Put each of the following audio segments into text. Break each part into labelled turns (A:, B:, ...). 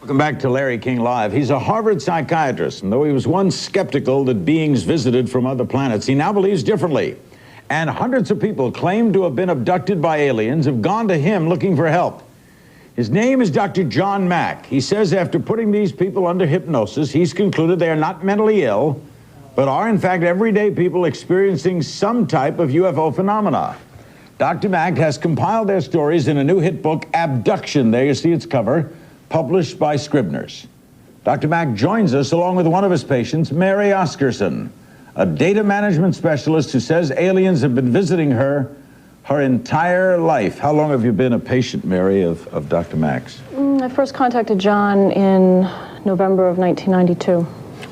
A: Welcome back to Larry King Live. He's a Harvard psychiatrist, and though he was once skeptical that beings visited from other planets, he now believes differently. And hundreds of people claimed to have been abducted by aliens have gone to him looking for help. His name is Dr. John Mack. He says after putting these people under hypnosis, he's concluded they are not mentally ill, but are in fact everyday people experiencing some type of UFO phenomena. Dr. Mack has compiled their stories in a new hit book, Abduction. There you see its cover, published by Scribner's. Dr. Mack joins us along with one of his patients, Mary OSCORSON, a data management specialist who says aliens have been visiting her entire life. How long have you been a patient, Mary, of Dr. Mack's?
B: I first contacted John in November of 1992.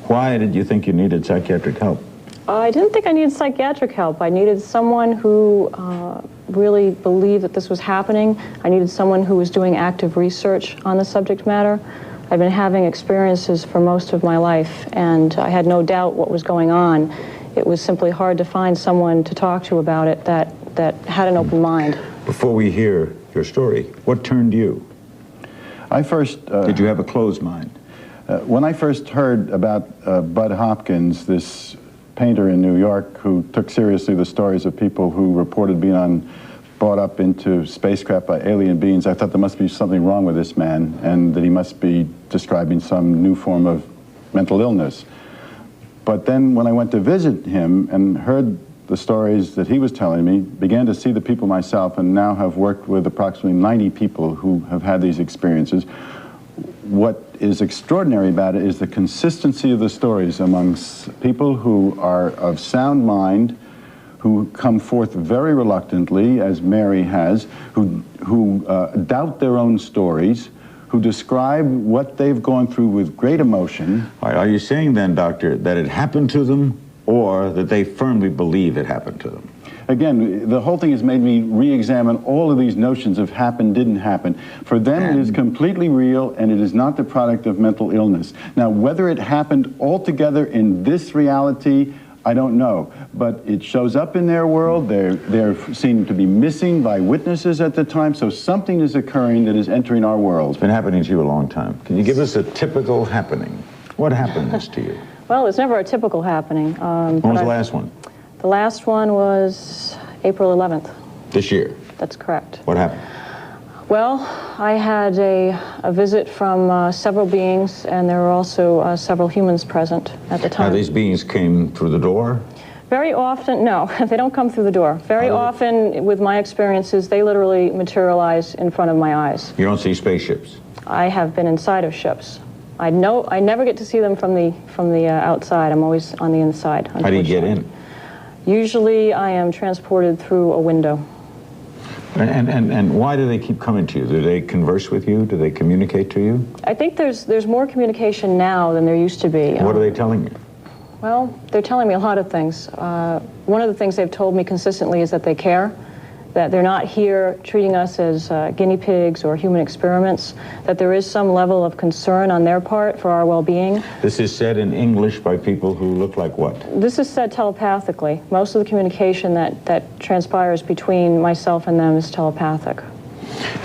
A: Why did you think you needed psychiatric help?
B: I didn't think I needed psychiatric help. I needed someone who really believed that this was happening. I needed someone who was doing active research on the subject matter. I've been having experiences for most of my life, and I had no doubt what was going on. It was simply hard to find someone to talk to about it that had an open mind.
A: Before we hear your story, what turned you?
C: I first...
A: Did you have a closed mind?
C: When I first heard about Bud Hopkins, this painter in New York who took seriously the stories of people who reported being brought up into spacecraft by alien beings, I thought there must be something wrong with this man and that he must be describing some new form of mental illness. But then when I went to visit him and heard the stories that he was telling me, began to see the people myself, and now have worked with approximately 90 people who have had these experiences, what is extraordinary about it is the consistency of the stories amongst people who are of sound mind, who come forth very reluctantly, as Mary has, who doubt their own stories, who describe what they've gone through with great emotion.
A: Are you saying then, doctor, that it happened to them, or that they firmly believe it happened to them?
C: Again, the whole thing has made me re-examine all of these notions of happen, didn't happen. For them, it is completely real, and it is not the product of mental illness. Now, whether it happened altogether in this reality, I don't know. But it shows up in their world. They're seen to be missing by witnesses at the time, so something is occurring that is entering our world.
A: It's been happening to you a long time. Can you give us a typical happening? What happened to you?
B: Well, it's never a typical happening.
A: When was the last one?
B: The last one was April 11th.
A: This year?
B: That's correct.
A: What happened?
B: Well, I had a visit from several beings, and there were also several humans present at the time.
A: Now, these beings came through the door?
B: Very often, no, they don't come through the door. Very often, with my experiences, they literally materialize in front of my eyes.
A: You don't see spaceships?
B: I have been inside of ships. I never get to see them from the outside. I'm always on the inside.
A: How do you get in?
B: Usually, I am transported through a window.
A: And why do they keep coming to you? Do they converse with you? Do they communicate to you?
B: I think there's more communication now than there used to be.
A: What are they telling you?
B: Well, they're telling me a lot of things. One of the things they've told me consistently is that they care, that they're not here treating us as guinea pigs or human experiments, that there is some level of concern on their part for our well-being.
A: This is said in English by people who look like what?
B: This is said telepathically. Most of the communication that transpires between myself and them is telepathic.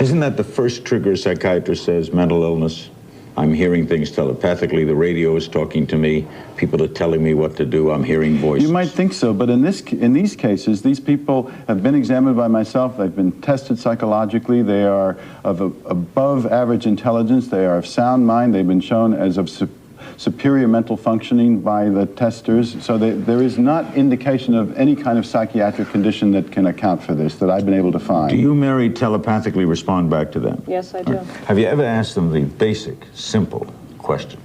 A: Isn't that the first trigger a psychiatrist says, mental illness? I'm hearing things telepathically. The radio is talking to me. People are telling me what to do. I'm hearing voices.
C: You might think so, but in these cases, these people have been examined by myself. They've been tested psychologically. They are of above average intelligence. They are of sound mind. They've been shown as of superior mental functioning by the testers. So there is not indication of any kind of psychiatric condition that can account for this that I've been able to find.
A: Do you, Mary, telepathically respond back to them?
B: Yes, I do.
A: Have you ever asked them the basic, simple question?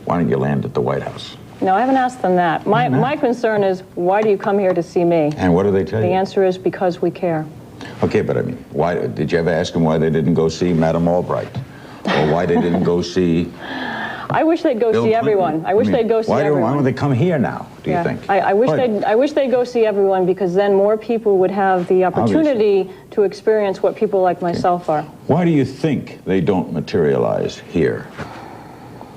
A: Why don't you land at the White House?
B: No, I haven't asked them that. My concern is, why do you come here to see me?
A: And what do they tell you?
B: The answer is, because we care.
A: Okay, but I mean, why did you ever ask them why they didn't go see Madame Albright? Or why they didn't go see...
B: I wish they'd go see everyone. I wish they'd go see everyone.
A: Why don't they come here now, do you think?
B: I wish they'd go see everyone, because then more people would have the opportunity to experience what people like myself are.
A: Why do you think they don't materialize here?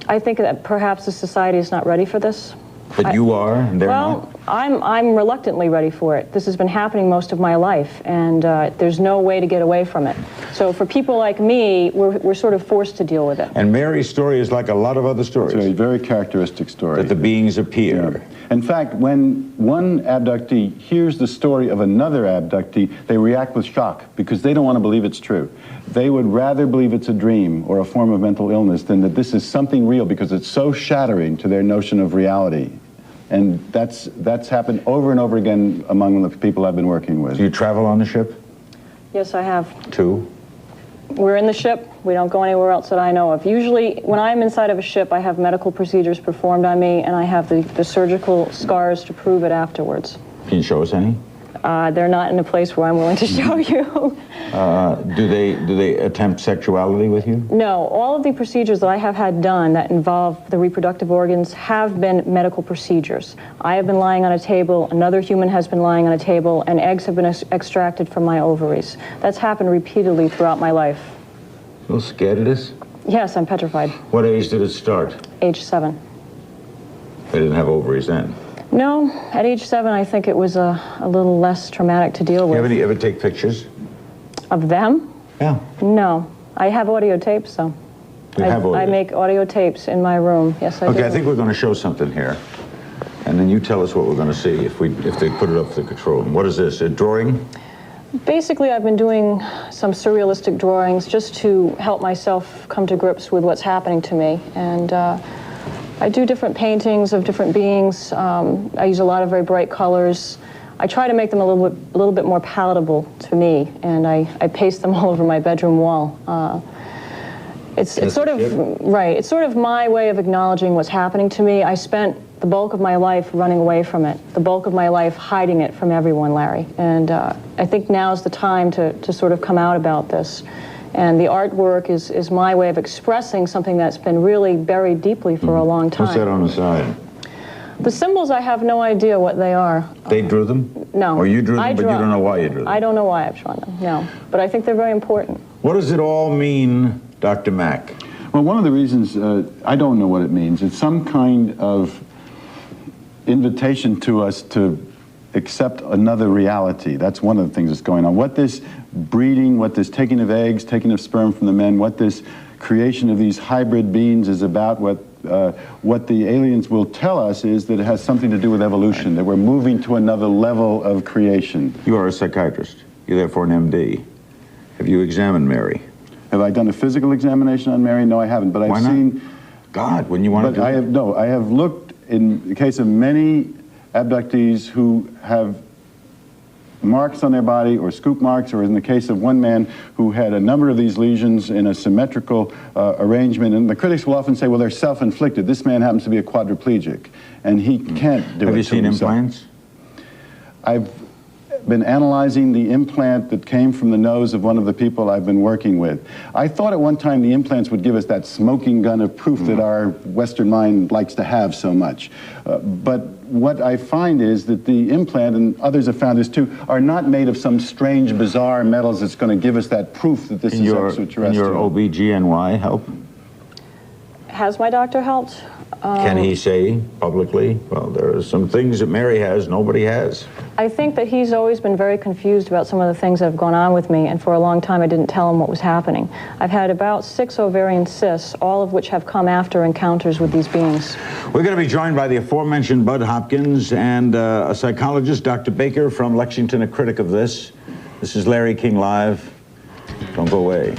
B: I think that perhaps the society is not ready for this.
A: But you are, and they're not?
B: I'm reluctantly ready for it. This has been happening most of my life, and there's no way to get away from it. So for people like me, we're sort of forced to deal with it.
A: And Mary's story is like a lot of other stories.
C: It's a very characteristic story.
A: That the beings appear.
C: Yeah. In fact, when one abductee hears the story of another abductee, they react with shock because they don't want to believe it's true. They would rather believe it's a dream or a form of mental illness than that this is something real, because it's so shattering to their notion of reality. And that's happened over and over again among the people I've been working with.
A: Do you travel on the ship?
B: Yes, I have.
A: Too?
B: We're in the ship. We don't go anywhere else that I know of. Usually, when I'm inside of a ship, I have medical procedures performed on me, and I have the surgical scars to prove it afterwards.
A: Can you show us any?
B: They're not in a place where I'm willing to show you.
A: Do they attempt sexuality with you?
B: No, all of the procedures that I have had done that involve the reproductive organs have been medical procedures. I have been lying on a table, another human has been lying on a table, and eggs have been extracted from my ovaries. That's happened repeatedly throughout my life.
A: A little scared of this?
B: Yes, I'm petrified.
A: What age did it start?
B: Age 7.
A: They didn't have ovaries then?
B: No, at age 7, I think it was a little less traumatic to deal with.
A: You ever take pictures?
B: Of them?
A: Yeah.
B: No. I have audio tapes, though.
A: You have audio?
B: I make audio tapes in my room. Yes, I do.
A: Okay, I think we're going to show something here. And then you tell us what we're going to see if they put it up for the control room. What is this, a drawing?
B: Basically, I've been doing some surrealistic drawings just to help myself come to grips with what's happening to me. And I do different paintings of different beings. I use a lot of very bright colors. I try to make them a little bit more palatable to me, and I paste them all over my bedroom wall. It's sort of, right, it's sort of my way of acknowledging what's happening to me. I spent the bulk of my life running away from it, the bulk of my life hiding it from everyone, Larry. And I think now's the time to sort of come out about this. And the artwork is my way of expressing something that's been really buried deeply for a long time.
A: What's that on the side?
B: The symbols, I have no idea what they are.
A: They drew them?
B: No.
A: Or you drew them, but you don't know why you drew them?
B: I don't know why I've drawn them, no. But I think they're very important.
A: What does it all mean, Dr. Mack?
C: Well, one of the reasons, I don't know what it means. It's some kind of invitation to us to accept another reality. That's one of the things that's going on. What this breeding, what this taking of eggs, taking of sperm from the men, what this creation of these hybrid beings is about, what the aliens will tell us is that it has something to do with evolution, that we're moving to another level of creation.
A: You are a psychiatrist. You're therefore an MD. Have you examined Mary?
C: Have I done a physical examination on Mary? No, I haven't, but I've seen...
A: God, when you want to do
C: it? No, I have looked in the case of many abductees who have marks on their body, or scoop marks, or in the case of one man who had a number of these lesions in a symmetrical arrangement, and the critics will often say, well, they're self-inflicted. This man happens to be a quadriplegic, and he can't do it.
A: Have you seen implants?
C: I've been analyzing the implant that came from the nose of one of the people I've been working with. I thought at one time the implants would give us that smoking gun of proof that our Western mind likes to have so much. But what I find is that the implant, and others have found this too, are not made of some strange, bizarre metals that's going to give us that proof that this is extraterrestrial.
A: Can your OBGYN help?
B: Has my doctor helped?
A: Can he say publicly, well, there are some things that Mary has, nobody has?
B: I think that he's always been very confused about some of the things that have gone on with me, and for a long time I didn't tell him what was happening. I've had about 6 ovarian cysts, all of which have come after encounters with these beings.
A: We're going to be joined by the aforementioned Bud Hopkins and a psychologist, Dr. Baker from Lexington, a critic of this. This is Larry King Live. Don't go away.